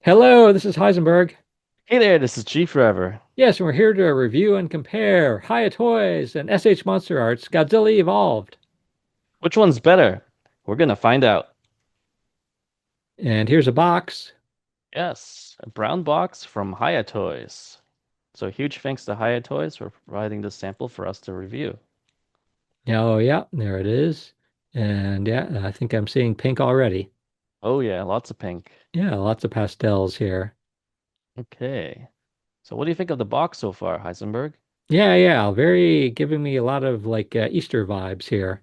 Hello, this is Heisenberg. Hey there, this is Chief Forever. Yes, and we're here to review and compare Hiya Toys and S.H. MonsterArts Godzilla Evolved. Which one's better? We're gonna find out. And here's a box. Yes, a brown box from Hiya Toys. So huge thanks to Hiya Toys for providing this sample for us to review. Oh, yeah, there it is. And yeah, I think I'm seeing pink already. Oh yeah, lots of pink. Yeah, lots of pastels here. Okay. So what do you think of the box so far, Heisenberg? Yeah, very giving me a lot of like Easter vibes here.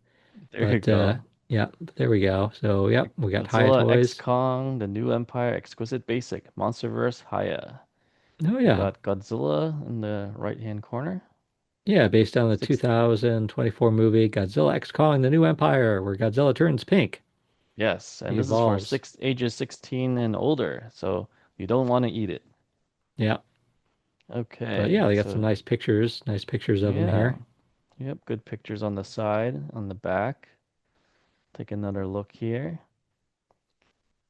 There you But go. yeah, there we go. So, yep, we got Hiya Godzilla X Toys. Kong, the New Empire, Exquisite Basic, Monsterverse, Hiya. Oh, We yeah. got Godzilla in the right-hand corner. Yeah, based on the Six, 2024 movie Godzilla X Kong: The New Empire, where Godzilla turns pink. yes, and He this is for evolves. six ages 16 and older, so you don't want to eat it. Yeah. But Okay, yeah, they got some so nice pictures of them yeah, here. yep, good pictures on the side, on the back. Take another look here.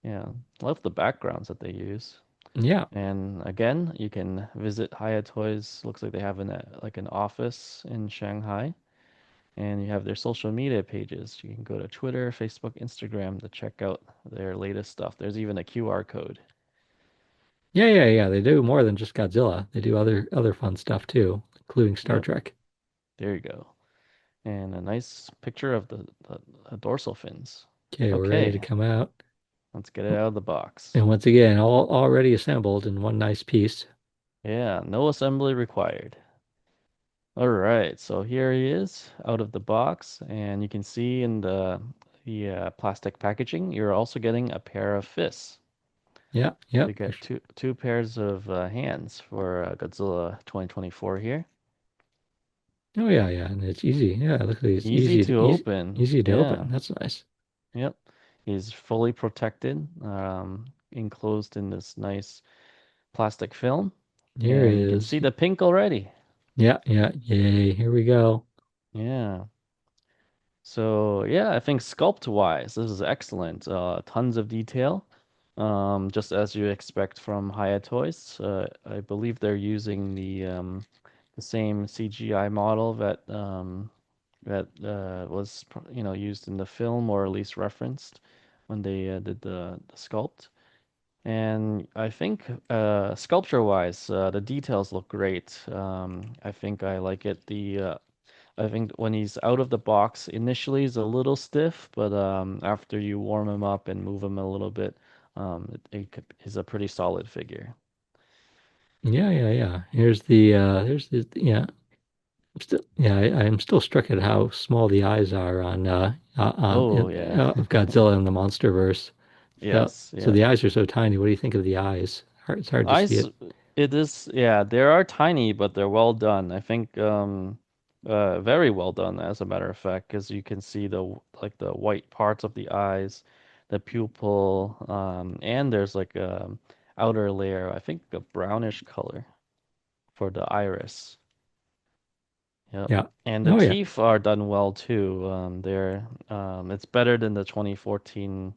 Yeah, love the backgrounds that they use. Yeah. And again, you can visit Hiya Toys. Looks like they have like an office in Shanghai, and you have their social media pages. You can go to Twitter, Facebook, Instagram to check out their latest stuff. There's even a QR code. Yeah. They do more than just Godzilla. They do other fun stuff too, including Star Yep, Trek. there you go. And a nice picture of the dorsal fins. Okay, we're ready to Okay, come out. let's get it out of the box. And once again, all already assembled in one nice piece. Yeah, no assembly required. All right, so here he is out of the box, and you can see in the plastic packaging, you're also getting a pair of fists. Yeah, So you yep. get two pairs of hands for Godzilla 2024 here. Oh yeah. And it's easy. Yeah, look at these Easy to open. easy to Yeah, open. That's nice. yep. He's fully protected, enclosed in this nice plastic film, Here and you can is see the pink already. yeah. Yay. Here we go. Yeah. So yeah, I think sculpt wise, this is excellent. Tons of detail, just as you expect from Hiya Toys. I believe they're using the same CGI model that was used in the film or at least referenced when they did the sculpt. And I think sculpture wise, the details look great. I think I like it. I think when he's out of the box, initially he's a little stiff, but after you warm him up and move him a little bit, he's a pretty solid figure. Yeah. Here's the yeah. I'm still struck at how small the eyes are on Oh yeah. of Godzilla in the MonsterVerse. Yes, So yeah. the eyes are so tiny. What do you think of the eyes? It's hard to see Eyes, it. it is, yeah, they are tiny, but they're well done. I think very well done as a matter of fact, because you can see the white parts of the eyes, the pupil, and there's like a outer layer, I think a brownish color for the iris. Yep. Yeah. And the Oh yeah. teeth are done well too. It's better than the 2014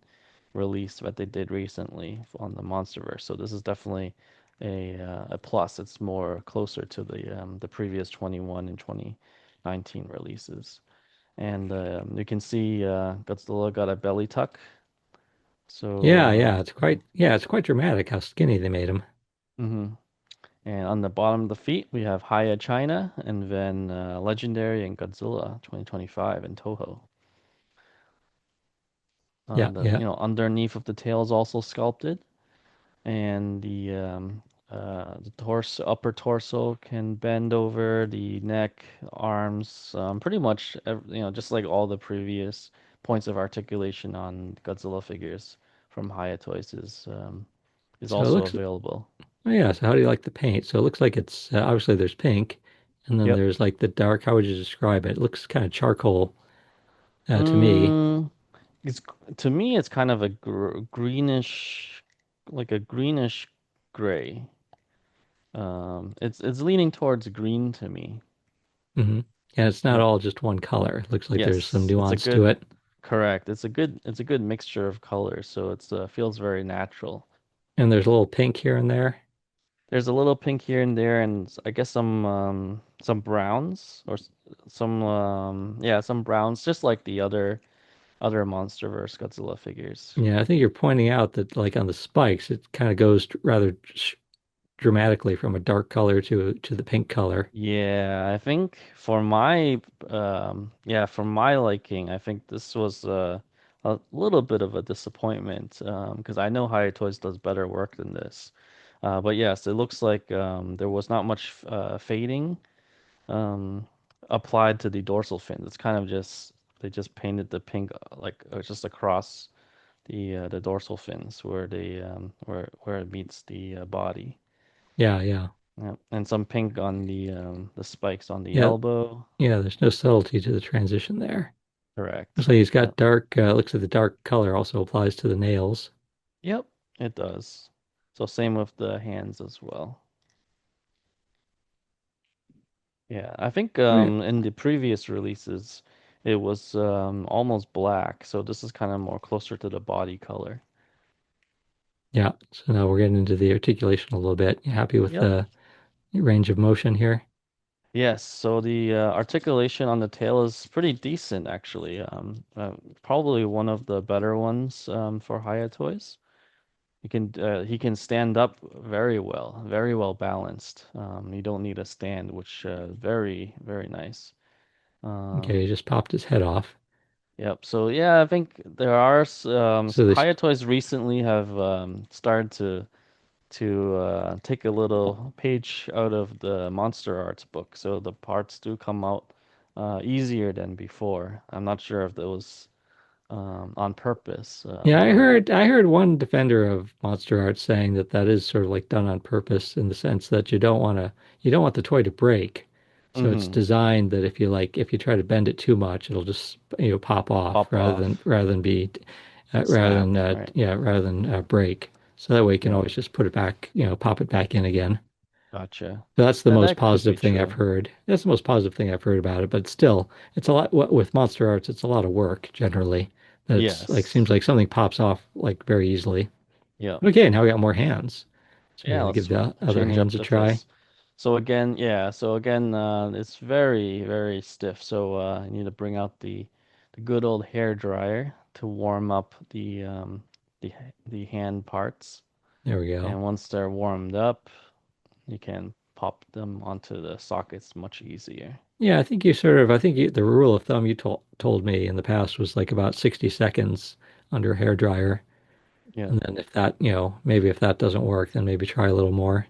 release that they did recently on the MonsterVerse. So this is definitely a plus. It's more closer to the previous 21 and 2019 releases. And you can see Godzilla got a belly tuck. So It's quite dramatic how skinny they made him. mhm. And on the bottom of the feet, we have Hiya China and then Legendary and Godzilla 2025 in Toho. Yeah. Underneath of the tail is also sculpted, and the torso, upper torso can bend over the neck, arms, pretty much, just like all the previous points of articulation on Godzilla figures from Hiya Toys is So it also looks available. oh yeah. So how do you like the paint? So it looks like it's obviously there's pink, and then Yep. there's like the dark. How would you describe it? It looks kind of charcoal to me. Mm, it's to me, it's kind of a greenish, like a greenish gray. It's leaning towards green to me. Hmm. And it's not Yep. all just one color. It looks like there's some Yes, it's a nuance to good, it. correct. It's a good mixture of colors, so it's feels very natural. And there's a little pink here and there. There's a little pink here and there, and I guess some browns or some yeah, some browns, just like the other MonsterVerse Godzilla figures. Yeah, I think you're pointing out that like on the spikes, it kind of goes rather dramatically from a dark color to the pink color. Yeah, I think for my yeah, for my liking, I think this was a little bit of a disappointment because I know Hiya Toys does better work than this. But yes, it looks like there was not much fading um applied to the dorsal fin. It's kind of just they just painted the pink like just across the dorsal fins where they where it meets the body. Yeah, yeah. Yeah, and some pink on the spikes on the Yeah, elbow. yeah, there's no subtlety to the transition there. Looks Correct. like he's got Yep. dark, looks like the dark color also applies to the nails. Yep, it does. So same with the hands as well. Yeah, I think Right. in the previous releases it was almost black, so this is kind of more closer to the body color. Yeah. So now we're getting into the articulation a little bit. You happy with Yep. the range of motion here? Yes, so the articulation on the tail is pretty decent actually. Probably one of the better ones for Hiya Toys. He can stand up very well balanced. You don't need a stand, which very nice. Okay, he Um, just popped his head off. yep. So yeah, I think there are So this, Hiya Toys recently have started to take a little page out of the MonsterArts book, so the parts do come out easier than before. I'm not sure if that was on purpose, yeah, but I heard one defender of Monster Arts saying that that is sort of like done on purpose in the sense that you don't want the toy to break. So it's hmm, designed that if you try to bend it too much, it'll just, pop off pop off, rather than be, snap, right? rather than break. So that way you can Yep. always just put it back, pop it back in again. Gotcha. So that's the That most that could be positive thing I've true. heard. That's the most positive thing I've heard about it. But still, it's a lot with Monster Arts. It's a lot of work generally. That's like seems Yes. like something pops off like very easily. Yep. Okay, now we got more hands. So we're Yeah, gonna give let's the other change up hands a the try. fist. So again, yeah, so again, it's very stiff. So you need to bring out the good old hair dryer to warm up the hand parts. There we go. And once they're warmed up, you can pop them onto the sockets much easier. Yeah, I think the rule of thumb you told me in the past was like about 60 seconds under a hair dryer. Yeah. And then if that, maybe if that doesn't work, then maybe try a little more.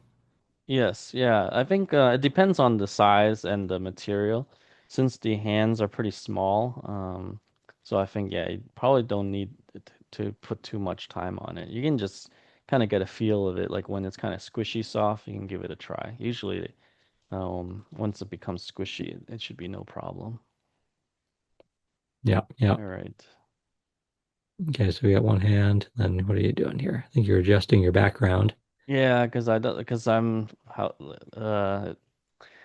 Yes, yeah. I think it depends on the size and the material. Since the hands are pretty small, so I think yeah, you probably don't need to put too much time on it. You can just kind of get a feel of it, like when it's kind of squishy soft, you can give it a try. Usually, once it becomes squishy, it should be no problem. Yeah, yeah. All right. Okay, so we got one hand. Then what are you doing here? I think you're adjusting your background. Yeah, because I don't, because I'm how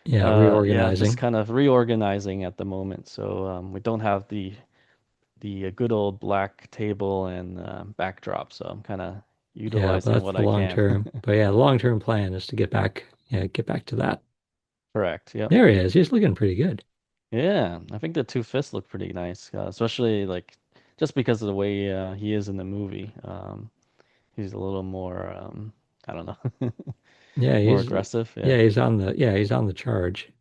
Yeah, yeah, just reorganizing. kind of reorganizing at the moment. So we don't have the good old black table and backdrop. So I'm kind of Yeah, but utilizing that's what the I long can. term. But yeah, the long term plan is to get back to that. Correct. Yep. There he is. He's looking pretty good. Yeah, I think the two fists look pretty nice, especially like just because of the way he is in the movie. He's a little more, I don't know, Yeah, more aggressive. Yeah. he's on the charge.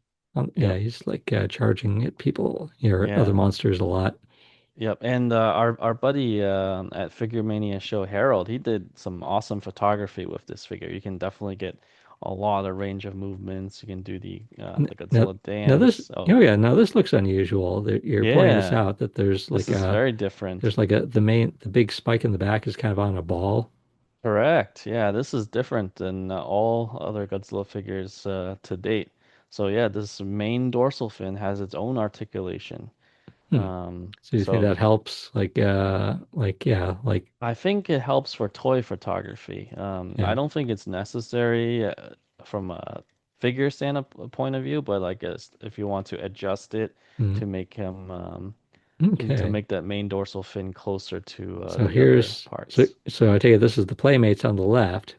Yeah, Yep. he's like charging at people, other Yeah. monsters a lot. Yep. And our buddy at Figure Mania show, Harold, he did some awesome photography with this figure. You can definitely get a lot of range of movements. You can do N- the Now, Godzilla dance. Oh, oh yeah, now this looks unusual. You're pointing this yeah. out that This is very different. there's like the big spike in the back is kind of on a ball. Correct. Yeah, this is different than all other Godzilla figures to date. So yeah, this main dorsal fin has its own articulation. Hmm. So you think So that helps? Yeah, I think it helps for toy photography. I yeah. don't think it's necessary from a figure stand point of view, but like if you want to adjust it Hmm. to make him to Okay. make that main dorsal fin closer to So the other here's so parts. so I take it this is the Playmates on the left.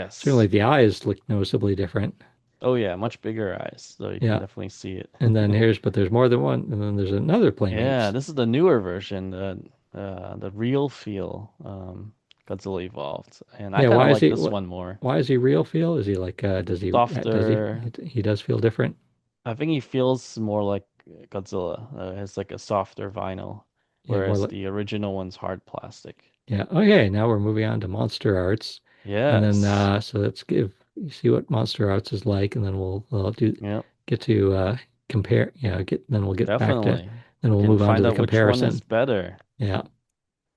Certainly Yes. the eyes look noticeably different. Oh yeah, much bigger eyes, so you can Yeah. definitely see it. And then here's but there's more than one, and then there's another Yeah, Playmates. this is the newer version, the real feel Godzilla Evolved, and I Yeah, kind of like this one more. why is he real feel? Is he like Softer. he does feel different? I think he feels more like Godzilla. Has like a softer vinyl, Yeah, more whereas like the original one's hard plastic. yeah. Okay, now we're moving on to Monster Arts. And then Yes. so let's give you see what Monster Arts is like and then we'll do Yep. get to compare, get then we'll get back to Definitely. then We we'll can move on to find the out which one is comparison. better. Yeah.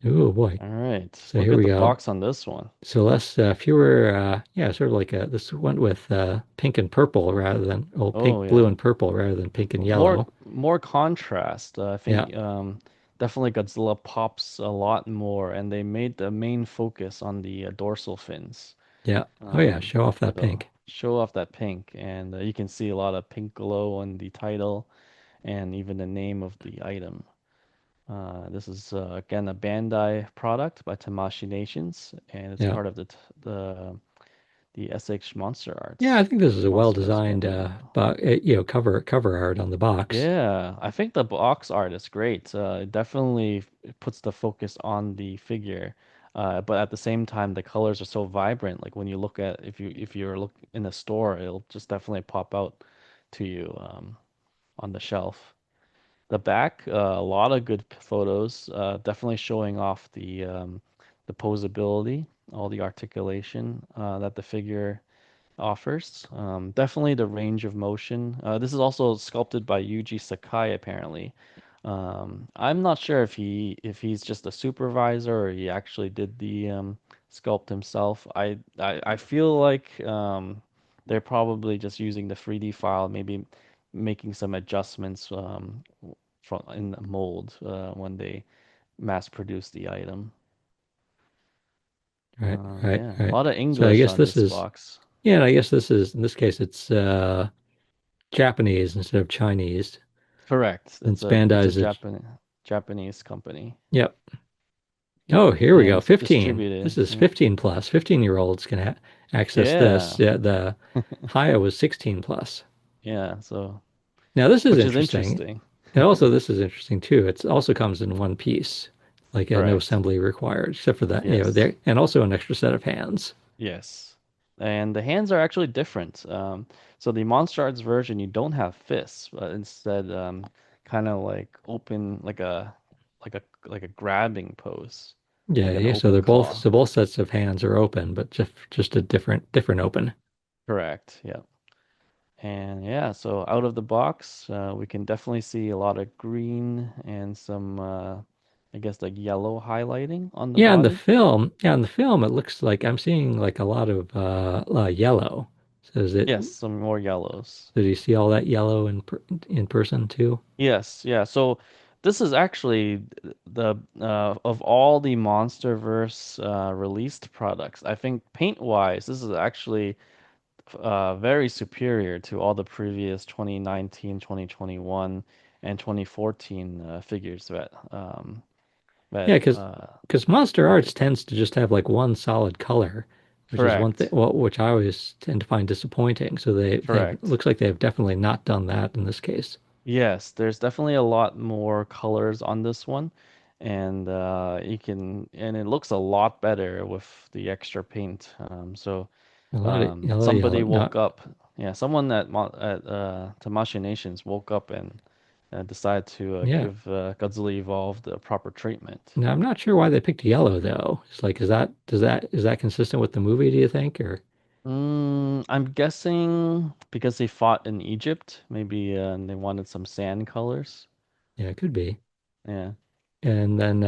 Oh boy. All right. So Look here at we the go. box on this one. So less fewer sort of like this went with pink and purple rather than Oh pink, blue yeah. and purple rather than pink and More yellow. more contrast. I Yeah. think definitely Godzilla pops a lot more, and they made the main focus on the dorsal fins. Yeah. Oh yeah, show off that So pink. show off that pink, and you can see a lot of pink glow on the title and even the name of the item. This is again a Bandai product by Tamashii Nations, and it's Yeah. part of the SH Monster Yeah, I Arts think this is a Monster Arts well-designed family. cover art on the box. Yeah, I think the box art is great. It definitely puts the focus on the figure, but at the same time, the colors are so vibrant. Like when you look at if you're look in the store, it'll just definitely pop out to you on the shelf. The back, a lot of good photos, definitely showing off the posability, all the articulation that the figure offers. Definitely the range of motion. This is also sculpted by Yuji Sakai, apparently. I'm not sure if he's just a supervisor or he actually did the sculpt himself. I feel like they're probably just using the 3D file, maybe making some adjustments from in the mold when they mass produce the item. Right, right, Yeah, a right. lot of So I English guess on this this is box. yeah, and I guess this is in this case it's Japanese instead of Chinese. Correct. Since It's a Bandai's a Japanese company yep. Oh, here we go. and 15. distributed. This is Yeah. 15 plus. 15-year-olds can ha access this. Yeah. Yeah, the Hiya was 16 plus. Yeah. So, Now this is which is interesting. interesting. And also this is interesting too. It also comes in one piece, like no Correct. assembly required, except for that, Yes. there and also an extra set of hands. Yes. And the hands are actually different. So the Monster Arts version, you don't have fists, but instead, kind of like open, like a grabbing pose, Yeah, like an yeah. So open they're both claw. so both sets of hands are open, but just a different open. Correct. Yeah. And yeah, so out of the box, we can definitely see a lot of green and some, I guess, like yellow highlighting on the body. Yeah, in the film, it looks like I'm seeing like a lot of yellow. So is it? Yes, some more yellows. Did you see all that yellow in person too? Yes, yeah. So this is actually the of all the MonsterVerse released products, I think paint-wise, this is actually very superior to all the previous 2019, 2021, and 2014 figures that Yeah, because Monster Arts tends to just have like one solid color, which is one thing. correct, Well, which I always tend to find disappointing. So they have correct. looks like they have definitely not done that in this case. Yes, there's definitely a lot more colors on this one, and and it looks a lot better with the extra paint. So A lot of yellow. somebody woke Not up, yeah, someone at Tamashii Nations woke up and decided to yeah. give Godzilla Evolved the proper treatment. Now I'm not sure why they picked yellow though. It's like is that consistent with the movie? Do you think or I'm guessing because they fought in Egypt, maybe and they wanted some sand colors. yeah, it could be. Yeah. And then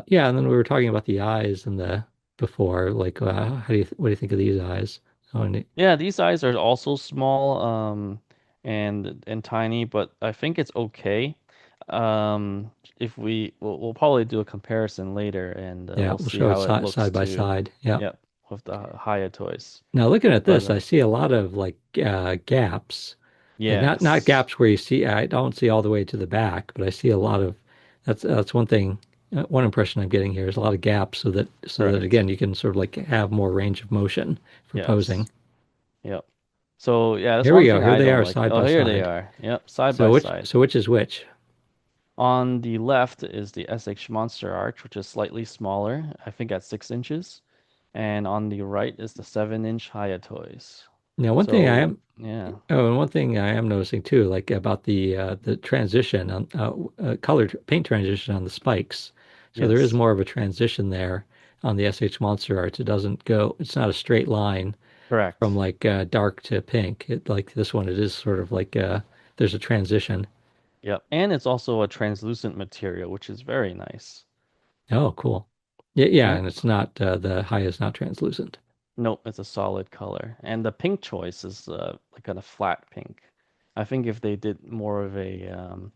yeah, and then we were talking about the eyes and the before. Like how do you what do you think of these eyes? Oh, and Yeah, these eyes are also small, and tiny, but I think it's okay. If we'll probably do a comparison later, and yeah, we'll we'll see show it how it looks side by too. side. Yeah. Yep, with the Hiya toys. Now looking at But this, I see a lot of like gaps, like not yes, gaps where you see. I don't see all the way to the back, but I see a lot of That's one thing. One impression I'm getting here is a lot of gaps, so that Correct. again you can sort of like have more range of motion for posing. Yes. Yep. So yeah, that's Here we one go. thing Here I they don't are like. side Oh, by here they side. are. Yep, side by So which side. so which is which? On the left is the SH Monster Arch, which is slightly smaller, I think at 6 inches. And on the right is the 7 inch Hiya Toys. Now, one thing I So am yeah, oh, and one thing I am noticing too, like about the transition on color paint transition on the spikes. So there is yes, more of a transition there on the SH Monster Arts. It doesn't go. It's not a straight line from correct. like dark to pink. It like this one, it is sort of like there's a transition. Yep. And it's also a translucent material, which is very nice. Oh, cool. Yeah, yeah, Yep. and it's not the high is not translucent. Nope, it's a solid color. And the pink choice is like kind of flat pink. I think if they did more of a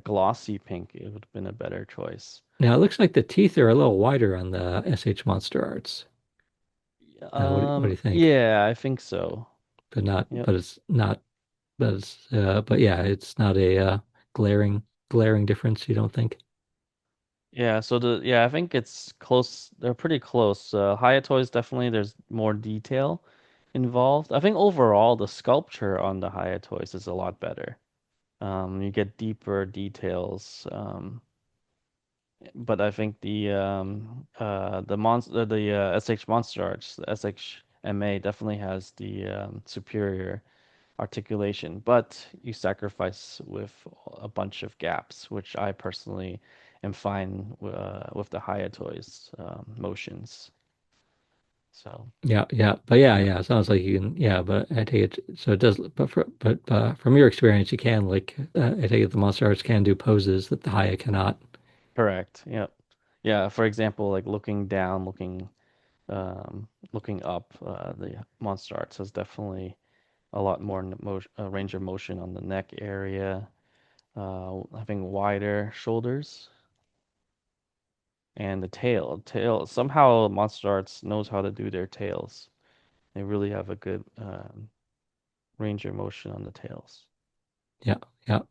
glossy pink, it would have been a better choice. Now it looks like the teeth are a little wider on the SH Monster Arts. What do you think? Yeah, I think so. But not, Yep. but it's not, but yeah, it's not a glaring difference. You don't think? Yeah, so I think it's close. They're pretty close. Hiya Toys definitely there's more detail involved. I think overall the sculpture on the Hiya Toys is a lot better. You get deeper details. But I think the SH Monster Arts, the SHMA definitely has the superior articulation, but you sacrifice with a bunch of gaps, which I personally am fine with the Hiya Toys motions. So, Yeah, yeah, but yeah, yeah, yeah. It sounds like you can. Yeah, but I take it. So it does. But from your experience, you can like. I take it the Monster Arts can do poses that the Haya cannot. correct. Yep. Yeah, for example, like looking down, looking up, the Monster Arts has definitely a lot more range of motion on the neck area, having wider shoulders, and the tail. Somehow Monster Arts knows how to do their tails. They really have a good range of motion on the tails. Yeah, yeah,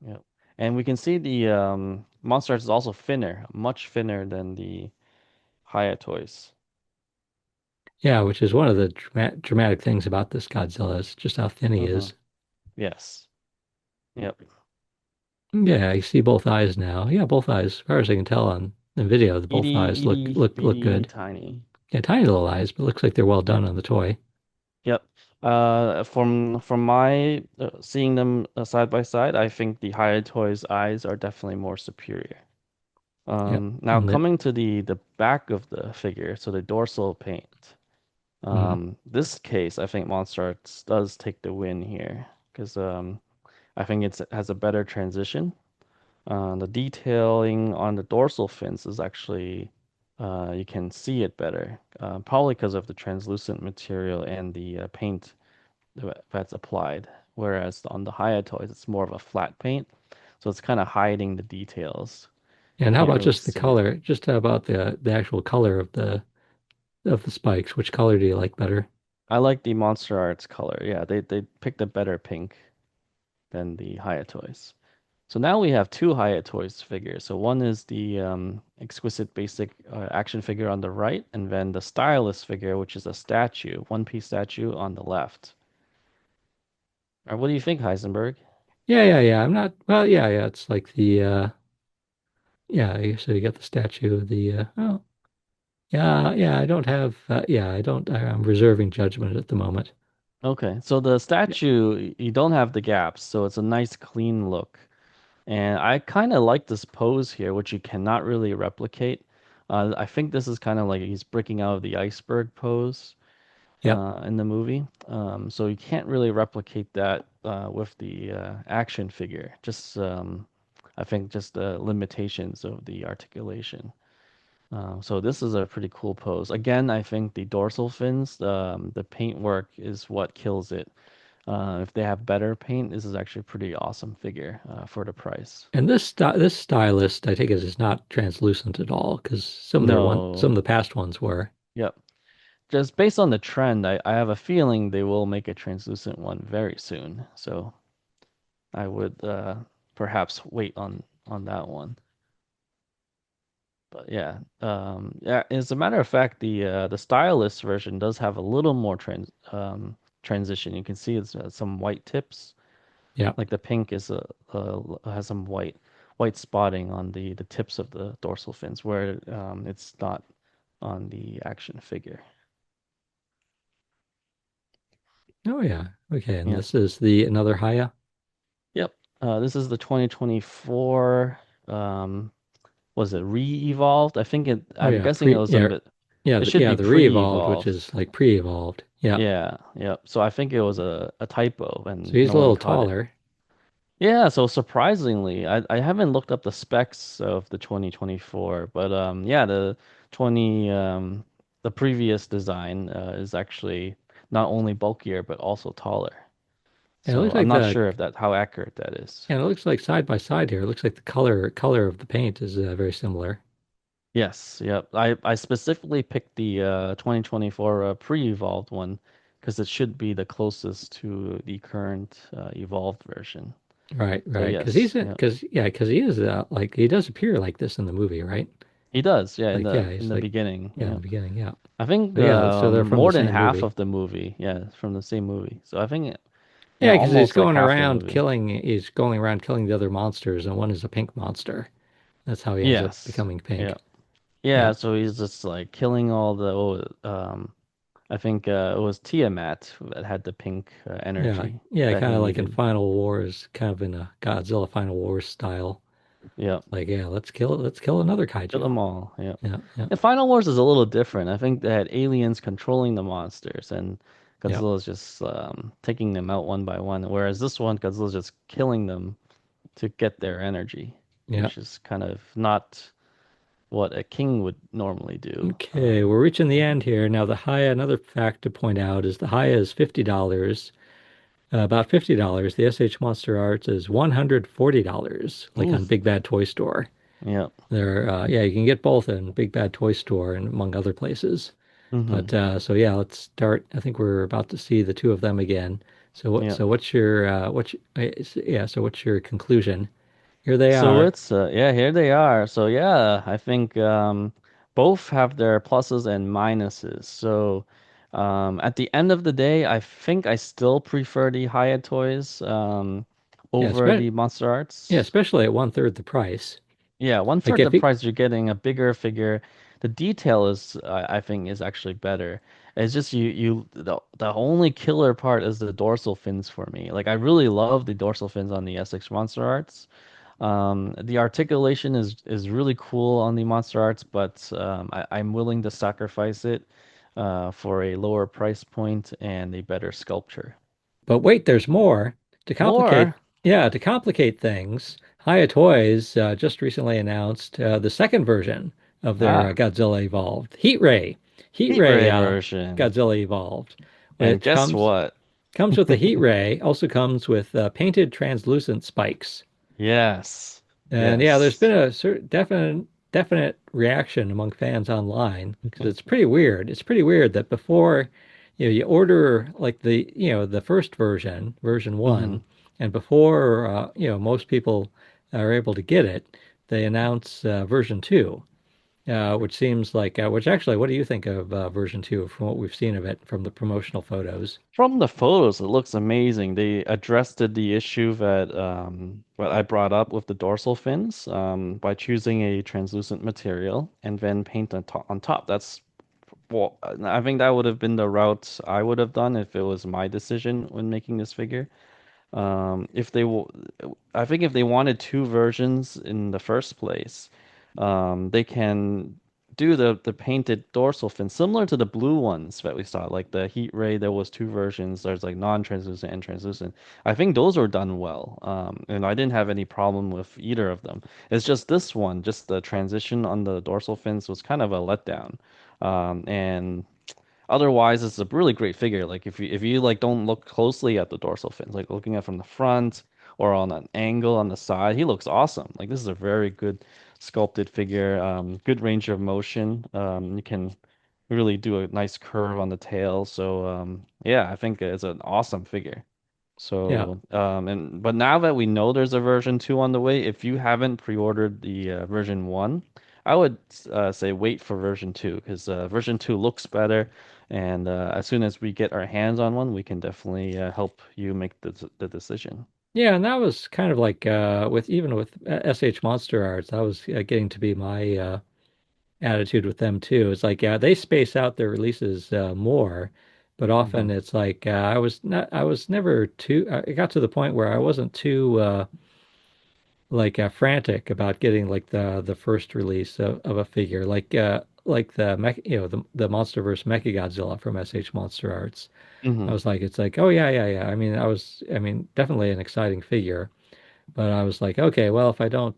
Yep. And we can see the Monster Arts is also thinner, much thinner than the Hiya Toys. yeah. Which is one of the dramatic things about this Godzilla is just how thin he Hmm. is. Yes. Yep. Yeah, you see both eyes now. Yeah, both eyes. As far as I can tell on the video, the both eyes Itty look bitty good. tiny. Yeah, tiny little eyes, but looks like they're well done Yep. on the toy. Yep. From my seeing them side by side, I think the Hiya Toys eyes are definitely more superior. Yeah, Now and coming to the back of the figure, so the dorsal paint. mhm. This case, I think Monster Arts does take the win here because I think it has a better transition. The detailing on the dorsal fins is actually you can see it better, probably because of the translucent material and the paint that's applied. Whereas on the Hiya Toys, it's more of a flat paint, so it's kind of hiding the details. You And how can't about really just the see it. color? Just how about the actual color of the spikes? Which color do you like better? I like the Monster Arts color. Yeah, they picked a better pink than the Hiya Toys. So now we have two Hiya Toys figures. So one is the exquisite basic action figure on the right, and then the stylist figure, which is a statue, one-piece statue on the left. What do you think, Heisenberg? Yeah, yeah, yeah. I'm not. Well, yeah, yeah. It's like the yeah. So you got the statue of the oh yeah, yeah. I don't have yeah. I don't. I'm reserving judgment at the moment. Okay, so the Yeah, statue, you don't have the gaps, so it's a nice clean look. And I kind of like this pose here, which you cannot really replicate. I think this is kind of like he's breaking out of the iceberg pose yeah. in the movie. So you can't really replicate that with the action figure. Just I think just the limitations of the articulation. So this is a pretty cool pose. Again, I think the dorsal fins, the paint work is what kills it. If they have better paint, this is actually a pretty awesome figure for the price. And this stylist, I take it is not translucent at all because some of No, the past ones were. yep. Just based on the trend, I have a feeling they will make a translucent one very soon. So I would perhaps wait on that one. But yeah, yeah. As a matter of fact, the stylist version does have a little more transition. You can see it's some white tips, Yeah. like the pink is has some white spotting on the tips of the dorsal fins, where it's not on the action figure. Oh yeah. Okay. And Yeah. this is the another Hiya. Yep. This is the 2024. Was it re-evolved? I think it. Oh I'm yeah. guessing it was a bit. Yeah, It should yeah, be the re-evolved, which pre-evolved. is like pre-evolved. Yeah. Yeah, yeah. So I think it was a typo So and he's no a one little caught it. taller. Yeah, so surprisingly, I haven't looked up the specs of the 2024, but yeah, the 20 the previous design is actually not only bulkier but also taller. Yeah, it So looks I'm like not the sure if that how accurate that is. yeah, it looks like side by side here. It looks like the color of the paint is very similar. Yes, yep. I specifically picked the 2024 pre-evolved one because it should be the closest to the current evolved version. Right, So right. yes, yeah. Because he is like he does appear like this in the movie, right? He does, yeah, Like yeah, in he's the like beginning. yeah in Yeah. the beginning, yeah. I think So yeah, so they're from the more than same half movie. of the movie, yeah, from the same movie. So I think yeah, Yeah, because almost like half the movie. he's going around killing the other monsters, and one is a pink monster. That's how he ends up Yes. becoming Yeah. pink. Yeah, Yeah, so he's just like killing all the I think it was Tiamat that had the pink yeah, energy yeah. that he Kind of like in needed. Final Wars, kind of in a Godzilla Final Wars style. Yeah. Like yeah, let's kill another Kill kaiju. them all. Yeah. Yeah, yeah, And Final Wars is a little different. I think they had aliens controlling the monsters and yeah, Godzilla's just taking them out one by one. Whereas this one, Godzilla's just killing them to get their energy, yeah. which is kind of not what a king would normally do. Okay, we're reaching the end here. Now the Hiya, another fact to point out is the Hiya is $50, about $50. The SH Monster Arts is $140, like Ooh. on Big Bad Toy Store. Yeah. Yeah, you can get both in Big Bad Toy Store and among other places. Hmm. But so yeah, let's start. I think we're about to see the two of them again. Yeah. Yeah, so what's your conclusion? Here they So are. it's yeah, here they are. So yeah, I think both have their pluses and minuses. So at the end of the day, I think I still prefer the Hiya toys Yeah, over the Monster yeah, Arts. especially at one third the price. Yeah, one Like third the if you price, you're getting a bigger figure. The detail is, I think, is actually better. It's just the only killer part is the dorsal fins for me. Like I really love the dorsal fins on the SX Monster Arts. The articulation is really cool on the Monster Arts, but I'm willing to sacrifice it for a lower price point and a better sculpture. But wait, there's more. To complicate, More? yeah, to complicate things, Hiya Toys just recently announced the second version of their Ah, Godzilla Evolved, Heat Heat Ray Ray version. Godzilla Evolved, And which guess what? comes with the Heat Ray, also comes with painted translucent spikes. Yes. And yeah, there's been Yes. a definite reaction among fans online because it's pretty weird. It's pretty weird that before, you order like the first version, version Hmm. one, and before most people are able to get it, they announce version two, which seems like which actually, what do you think of version two from what we've seen of it from the promotional photos? From the photos, it looks amazing. They addressed the issue that what I brought up with the dorsal fins by choosing a translucent material and then paint on top. That's well, I think that would have been the route I would have done if it was my decision when making this figure. If they w I think if they wanted two versions in the first place, they can do the painted dorsal fin similar to the blue ones that we saw, like the Heat Ray. There was two versions. There's like non-translucent and translucent. I think those were done well, and I didn't have any problem with either of them. It's just this one, just the transition on the dorsal fins was kind of a letdown, and. Otherwise, it's a really great figure. Like if you like don't look closely at the dorsal fins, like looking at from the front or on an angle on the side, he looks awesome. Like this is a very good sculpted figure. Good range of motion. You can really do a nice curve on the tail. So yeah, I think it's an awesome figure. Yeah. So and but now that we know there's a version 2 on the way, if you haven't pre-ordered the version 1, I would say wait for version 2 because version 2 looks better, and as soon as we get our hands on one, we can definitely help you make the decision. Yeah, and that was kind of like with even with SH Monster Arts, that was getting to be my attitude with them too. It's like, yeah, they space out their releases more, but Hmm. often it's like I was never too. It got to the point where I wasn't too frantic about getting like the first release of a figure, like the mech, the MonsterVerse Mechagodzilla from SH Monster Arts. I Hmm. was like, it's like, oh yeah, yeah, yeah. I mean, definitely an exciting figure. But I was like, okay, well, if I don't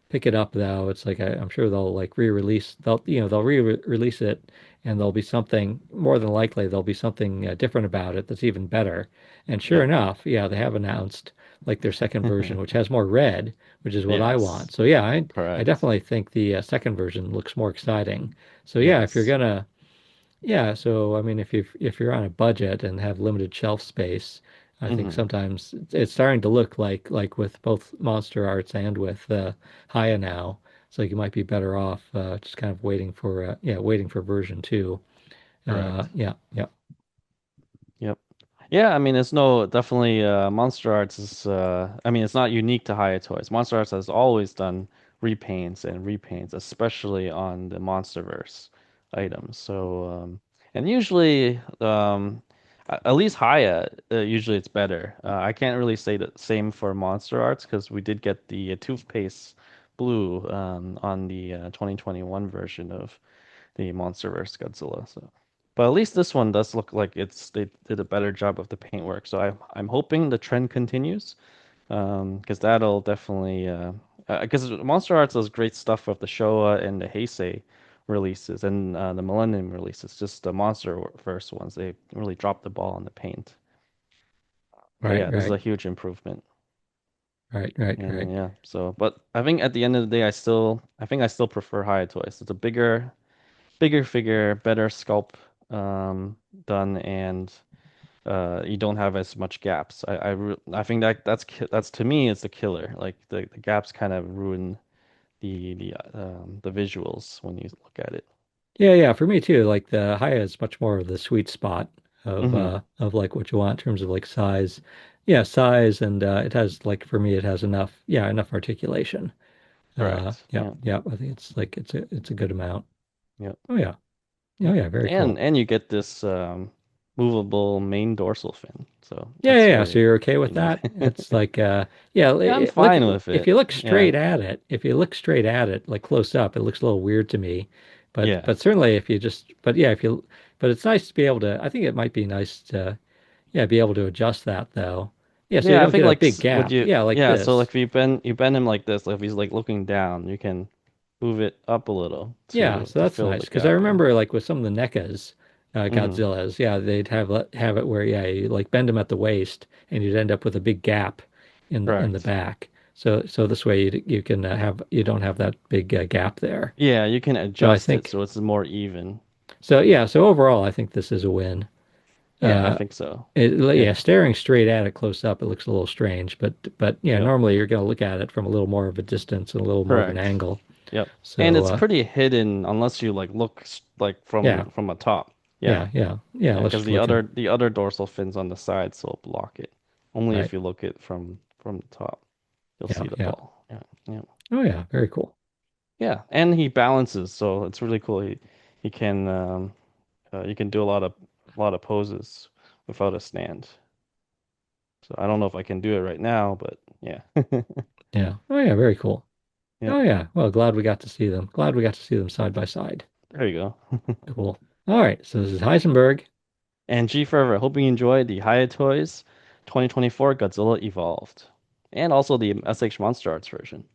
pick it up though, it's like I'm sure they'll like re-release. They'll re-release it, and there'll be something more than likely there'll be something different about it that's even better. And sure Yep. enough, yeah, they have announced like their second version, which has more red, which is what I Yes, want. So yeah, I correct. definitely think the second version looks more exciting. So yeah, if you're Yes. gonna yeah, so I mean, if you're on a budget and have limited shelf space, I think Hmm. sometimes it's starting to look like with both Monster Arts and with Hiya now. So you might be better off just kind of waiting for version two. Correct. Yeah, yeah, Yep. Yeah, I mean, it's no definitely Monster Arts is I mean, it's not unique to Hiya Toys. Monster Arts has always done repaints and repaints, especially on the MonsterVerse items. So and usually at least Hiya usually it's better. I can't really say the same for Monster Arts because we did get the toothpaste blue on the 2021 version of the MonsterVerse Godzilla. So, but at least this one does look like they did a better job of the paintwork. So I'm hoping the trend continues, because that'll definitely because Monster Arts does great stuff with the Showa and the Heisei releases and the Millennium releases. Just the MonsterVerse ones, they really dropped the ball on the paint. But right, yeah, this is right, a huge improvement. right, right, And right. yeah, so but I think at the end of the day, I think I still prefer Hiya Toys. It's a bigger figure, better sculpt done, and you don't have as much gaps. I think that's to me it's the killer. Like the gaps kind of ruin the visuals when you look at it. Yeah, yeah. For me too. Like the Hiya is much more of the sweet spot Hmm. of like what you want in terms of like size. Yeah, size and it has like for me it has enough articulation. Correct. Yeah, Yeah. yeah. I think it's like it's a good amount. Yep. Oh yeah. Oh Yep. yeah, very cool. And you get this movable main dorsal fin. So Yeah, yeah, that's yeah. So very you're okay with unique. that? It's like yeah, Yeah, I'm look fine with if it. you look Yeah. straight at it, if you look straight at it like close up, it looks a little weird to me. Yeah. But certainly if you just but yeah, if you but it's nice to be able to I think it might be nice to yeah, be able to adjust that though. Yeah, so you Yeah, I don't think get a like big would gap. you Yeah, like yeah, so like this. if you bend him like this, like if he's like looking down, you can move it up a little Yeah, so to that's fill nice the because I gap in. remember like with some of the NECAs, Hmm. Godzillas, yeah, they'd have it where yeah, you like bend them at the waist and you'd end up with a big gap in the Correct. back. So this way you can have you don't have that big gap there. Yeah, you can So I adjust it think so it's more even. so yeah, so overall I think this is a win. Yeah, I Uh, think so. yeah, It staring straight at it close up, it looks a little strange, but yeah, yep. normally you're going to look at it from a little more of a distance and a little more of an Correct. angle. Yep. And So it's pretty hidden unless you like look like yeah, from a top. Yeah. yeah. Yeah, Let's because just look at the other dorsal fins on the sides will block it. Only if right. you look it from the top, you'll Yeah, see the yeah. ball. Yeah. Yeah. Oh yeah, very cool. Yeah, and he balances, so it's really cool. He can you can do a lot of poses without a stand. So I don't know if I can do it right now, but yeah. Yeah. Oh yeah, very cool. Yep. Oh yeah. Well, glad we got to see them. Glad we got to see them side by side. There you go. Cool. All right. So this is Heisenberg. And G Forever, hoping you enjoyed the Hiya Toys 2024 Godzilla Evolved, and also the SH Monster Arts version.